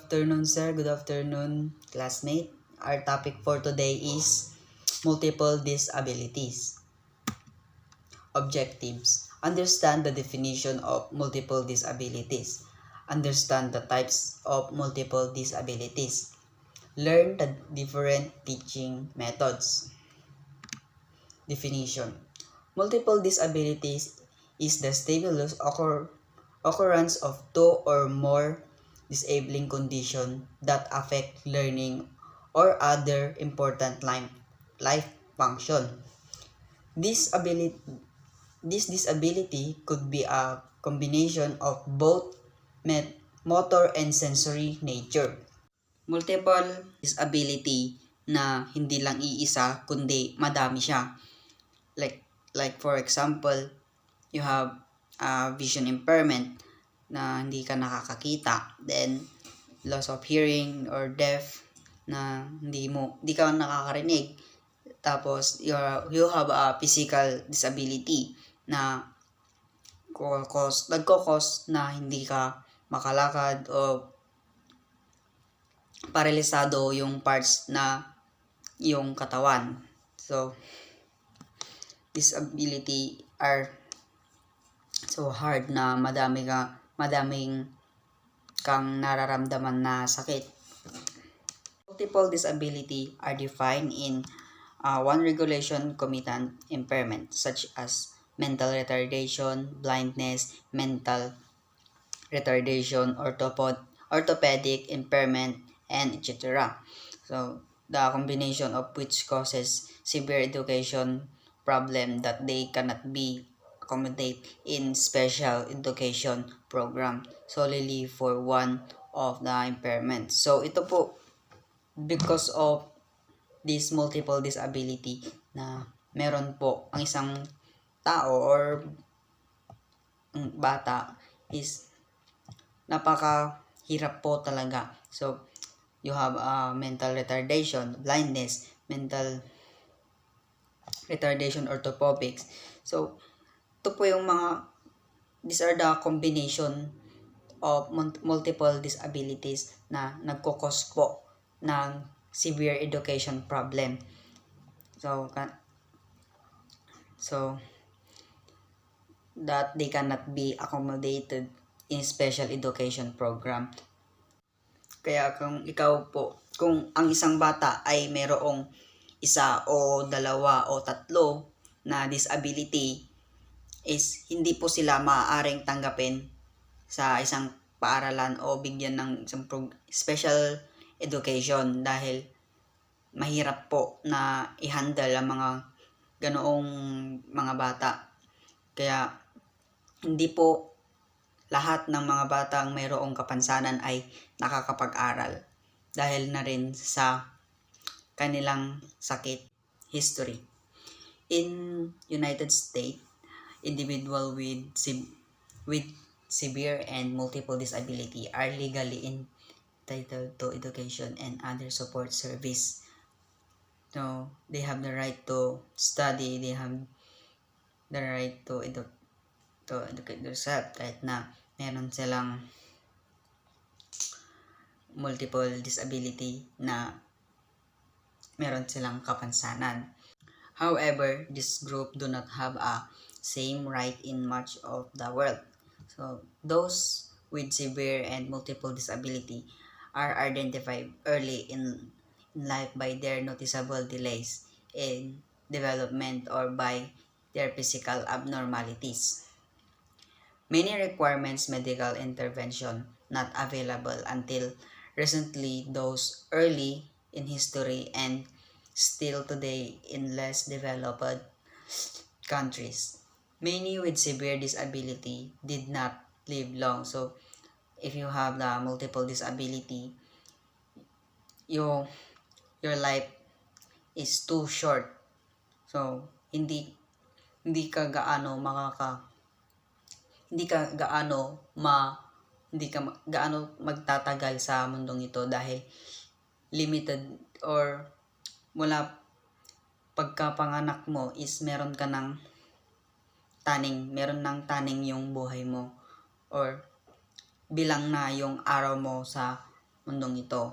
afternoon, sir. Good afternoon, classmate. Our topic for today is multiple disabilities. Objectives. Understand the definition of multiple disabilities. Understand the types of multiple disabilities. Learn the different teaching methods. Definition. Multiple disabilities is the stimulus occurrence of two or more disabling condition that affect learning or other important life function. This disability could be a combination of both motor and sensory nature. Multiple disability na hindi lang iisa kundi madami siya. Like for example, you have vision impairment na hindi ka nakakakita, then loss of hearing or deaf na hindi ka nakakarinig, tapos you have a physical disability na nagkokos na hindi ka makalakad o paralisado yung parts na yung katawan. So disability are so hard na madaming kang nararamdaman na sakit. Multiple disability are defined in one regulation commitment impairment such as mental retardation, blindness, mental retardation, orthopedic impairment, and etc. So the combination of which causes severe education problem that they cannot be accommodate in special education program solely for one of the impairment. So ito po, because of this multiple disability na meron po ang isang tao or bata is napakahirap po talaga. So you have mental retardation, blindness, mental retardation, orthopedics. So ito po yung these are the combination of multiple disabilities na nagkukos po ng severe education problem. So that they cannot be accommodated in special education program. Kaya kung ang isang bata ay mayroong isa o dalawa o tatlo na disability, is hindi po sila maaaring tanggapin sa isang paaralan o bigyan ng isang special education dahil mahirap po na i-handle ang mga ganoong mga bata. Kaya hindi po lahat ng mga batang mayroong kapansanan ay nakakapag-aral dahil na rin sa kanilang sakit history. In United States, individual with severe and multiple disability are legally entitled to education and other support service. So they have the right to study, they have the right to educate themselves kahit na meron silang multiple disability na meron silang kapansanan. However, this group do not have a same right in much of the world. So those with severe and multiple disability are identified early in life by their noticeable delays in development or by their physical abnormalities. Many requirements medical intervention not available until recently, those early in history and still today in less developed countries. Many with severe disability did not live long. So if you have the multiple disability, your life is too short. So hindi ka gaano magtatagal sa mundong ito dahil limited or mula pagkapanganak mo is meron ng taning yung buhay mo or bilang na yung araw mo sa mundong ito.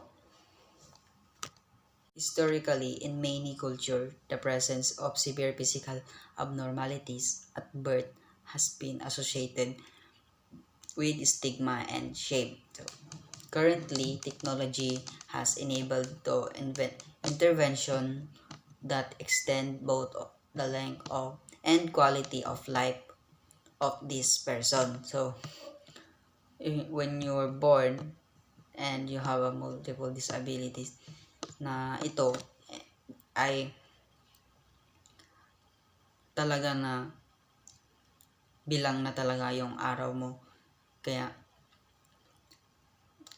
Historically, in many cultures, the presence of severe physical abnormalities at birth has been associated with stigma and shame. So, currently, technology has enabled the intervention that extend both the length of and quality of life of this person. So, when you're born and you have a multiple disabilities na ito ay talaga na bilang na talaga yung araw mo. Kaya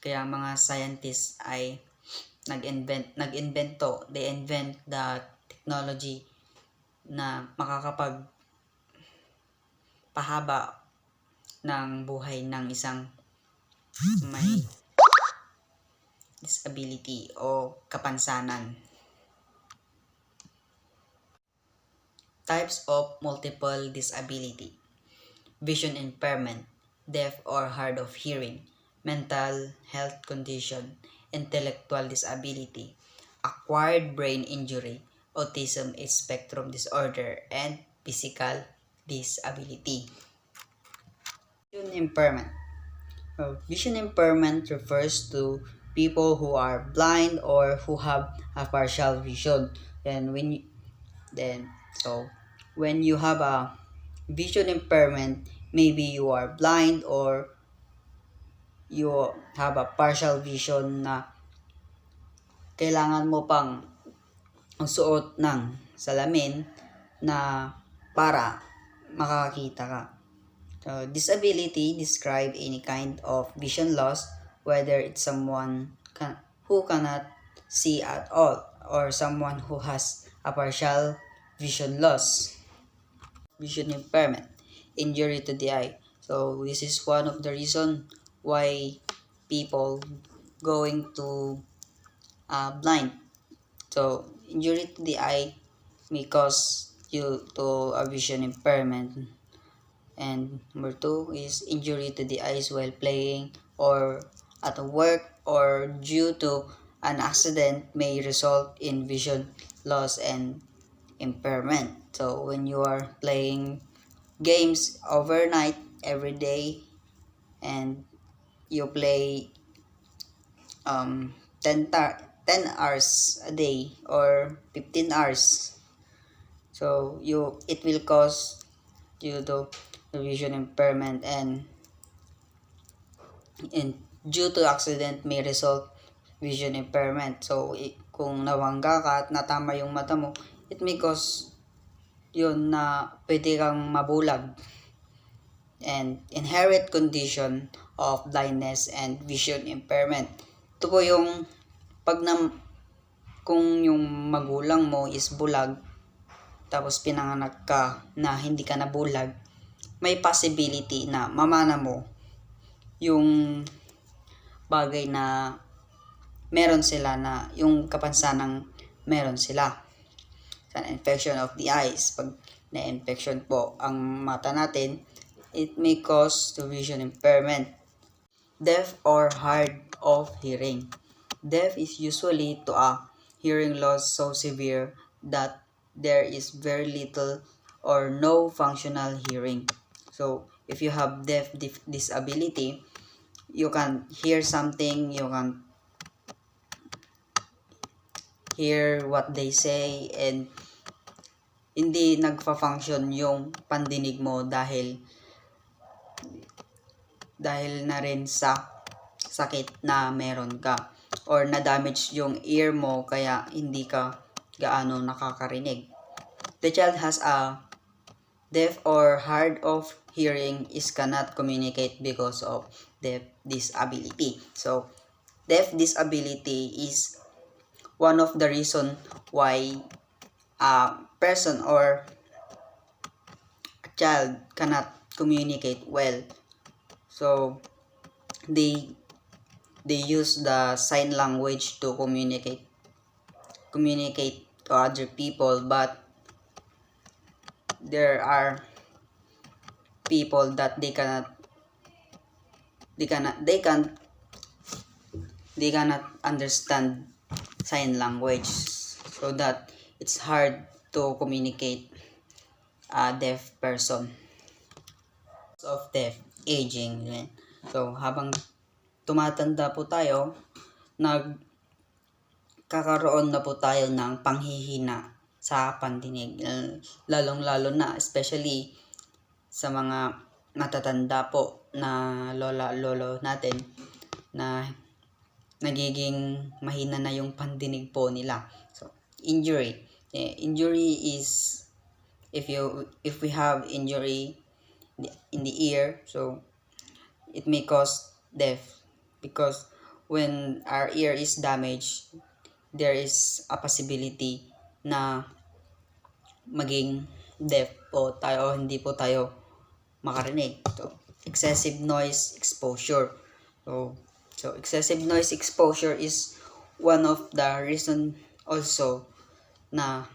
mga scientists ay they invent the technology na makakapagpahaba ng buhay ng isang may disability o kapansanan. Types of multiple disability: vision impairment, deaf or hard of hearing, mental health condition, intellectual disability, acquired brain injury, autism spectrum disorder, and physical disability. Vision impairment. Vision impairment refers to people who are blind or who have a partial vision. And when you have a vision impairment, maybe you are blind or you have a partial vision na kailangan mo pang suot ng salamin na para makakita ka. So, disability describe any kind of vision loss, whether it's someone who cannot see at all or someone who has a partial vision loss. Vision impairment, injury to the eye. So this is one of the reason why people going to blind. So injury to the eye may cause due to a vision impairment. And number 2 is injury to the eyes while playing or at work or due to an accident may result in vision loss and impairment. So when you are playing games overnight every day and you play 10 hours a day or 15 hours, so it will cause due to vision impairment, and due to accident may result vision impairment. So kung nawangga ka at natama yung mata mo, it may cause yun na pwede kang mabulag. And inherent condition of blindness and vision impairment. Ito po yung kung yung magulang mo is bulag tapos pinanganak ka na hindi ka nabulag, may possibility na mamana mo yung bagay na meron sila, na yung kapansanang meron sila. An infection of the eyes. Pag na-infection po ang mata natin, it may cause to vision impairment. Deaf or hard of hearing. Deaf is usually to a hearing loss so severe that there is very little or no functional hearing. So, if you have deaf disability, you can hear something, you can hear what they say, and hindi nagfa-function yung pandinig mo dahil na rin sa sakit na meron ka or na-damage yung ear mo kaya hindi ka gaano nakakarinig. The child has a deaf or hard of hearing is cannot communicate because of deaf disability. So, deaf disability is one of the reason why a person or a child cannot communicate well. So, they use the sign language to communicate to other people, but there are people that they can't they cannot understand sign language, so that it's hard to communicate a deaf person. Of deaf aging. So habang tumatanda po tayo, nagkakaroon na po tayo ng panghihina sa pandinig, lalong-lalo na especially sa mga matatanda po na lola-lolo natin, na nagiging mahina na yung pandinig po nila. So injury, injury is, if we have injury in the ear, so it may cause deaf, because when our ear is damaged, there is a possibility na maging deaf po tayo, o hindi po tayo makarinig. So excessive noise exposure, so excessive noise exposure is one of the reason also na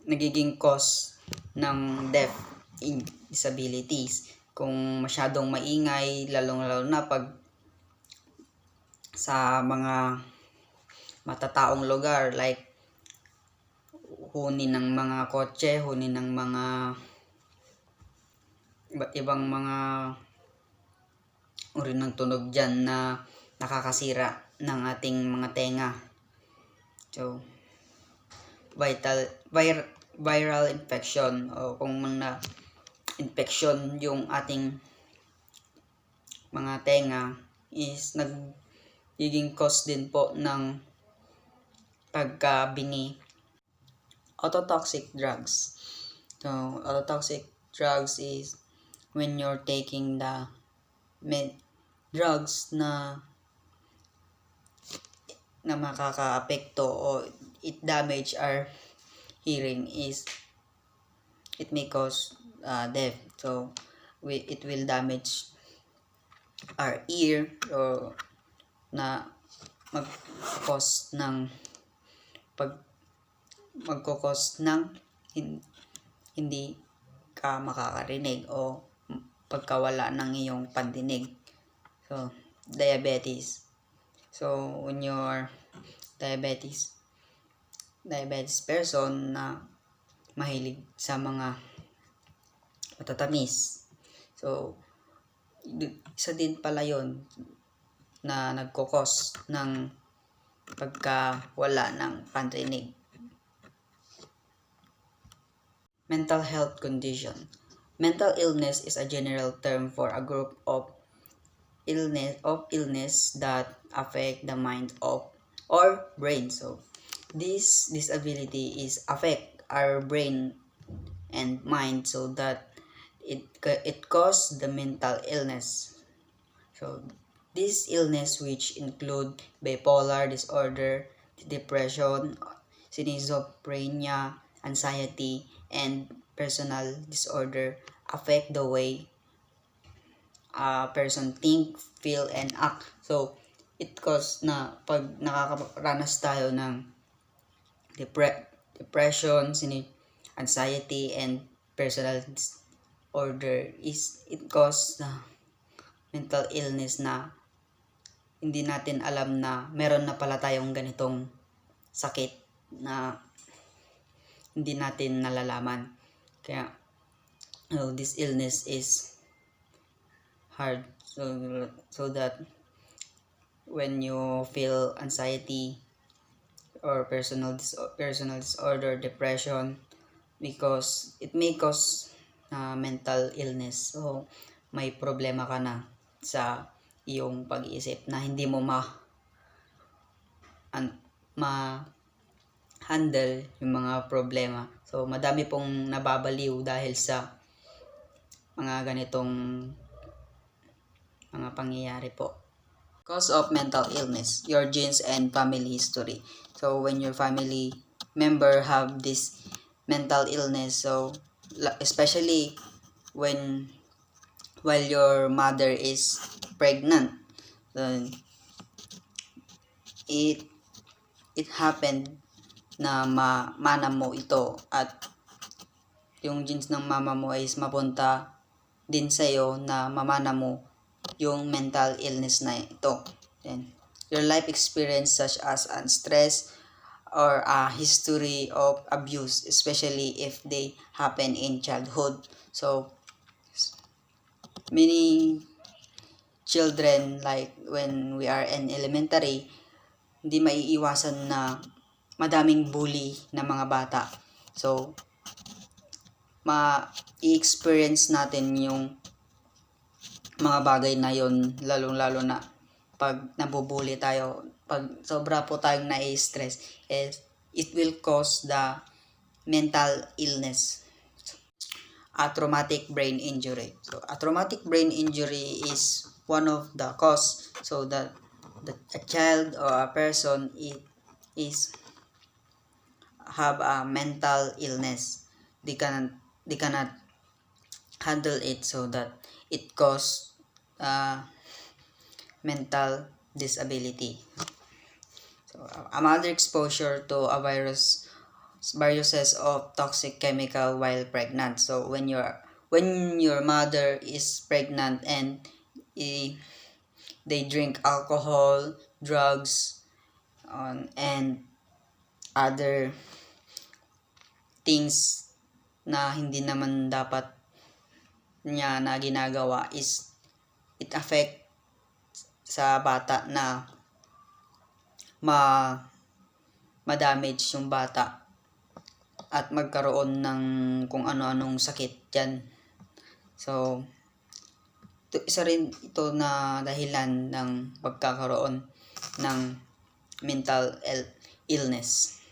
nagiging cause ng deaf disabilities. Kung masyadong maingay, lalong-lalo na pag sa mga matataong lugar, like huni ng mga kotse, huni ng mga iba't ibang mga uri ng tunog dyan na nakakasira ng ating mga tenga. So viral infection, o kung mga infection yung ating mga tenga, is nagiging cause din po ng pagkabingi. Autotoxic drugs. So autotoxic drugs is when you're taking the drugs na makakaapekto o it damage our hearing, is it may cause death. So it will damage our ear, o na magkakos ng hindi ka makakarinig o pagkawala ng iyong pandinig. So diabetes. So when you're diabetes person na mahilig sa mga matatamis, so isa din pala yon na nagkokos ng pagkawala ng pandinig. Mental health condition. Mental illness is a general term for a group of illness that affect the mind or brain. So this disability is affect our brain and mind, so that it cause the mental illness. So this illness, which include bipolar disorder, depression, schizophrenia, anxiety, and personal disorder, affect the way a person think, feel, and act. So it cause na pag nakakaranas tayo ng depression, anxiety, and personal disorder, is it cause na mental illness na hindi natin alam na meron na pala tayong ganitong sakit na hindi natin nalalaman. Kaya this illness is hard, so that when you feel anxiety or personal disorder, depression, because it may cause mental illness. So may problema ka na sa iyong pag-iisip na hindi mo handle yung mga problema. So madami pong nababaliw dahil sa mga ganitong mga pangyayari po. Cause of mental illness, your genes and family history. So when your family member have this mental illness, so especially while your mother is pregnant, then it happened na mana mo ito, at yung genes ng mama mo is mapunta din sa'yo na mamana mo yung mental illness na ito. Then your life experience such as stress or a history of abuse, especially if they happen in childhood. So many children, like when we are in elementary, hindi maiiwasan na madaming bully na mga bata. So ma-experience natin yung mga bagay na yon, lalong-lalo na pag nabubuli tayo, pag sobra po tayong nai-stress, it will cause the mental illness, a traumatic brain injury. So a traumatic brain injury is one of the cause, so that a child or a person is have a mental illness. They cannot handle it, so that it cause mental disability. So another exposure to a viruses of toxic chemical while pregnant. So when your mother is pregnant and they drink alcohol, drugs, and other things na hindi naman dapat niya na ginagawa, is it affect sa bata na ma-damage yung bata at magkaroon ng kung ano-anong sakit dyan. So isa rin ito na dahilan ng pagkakaroon ng mental illness.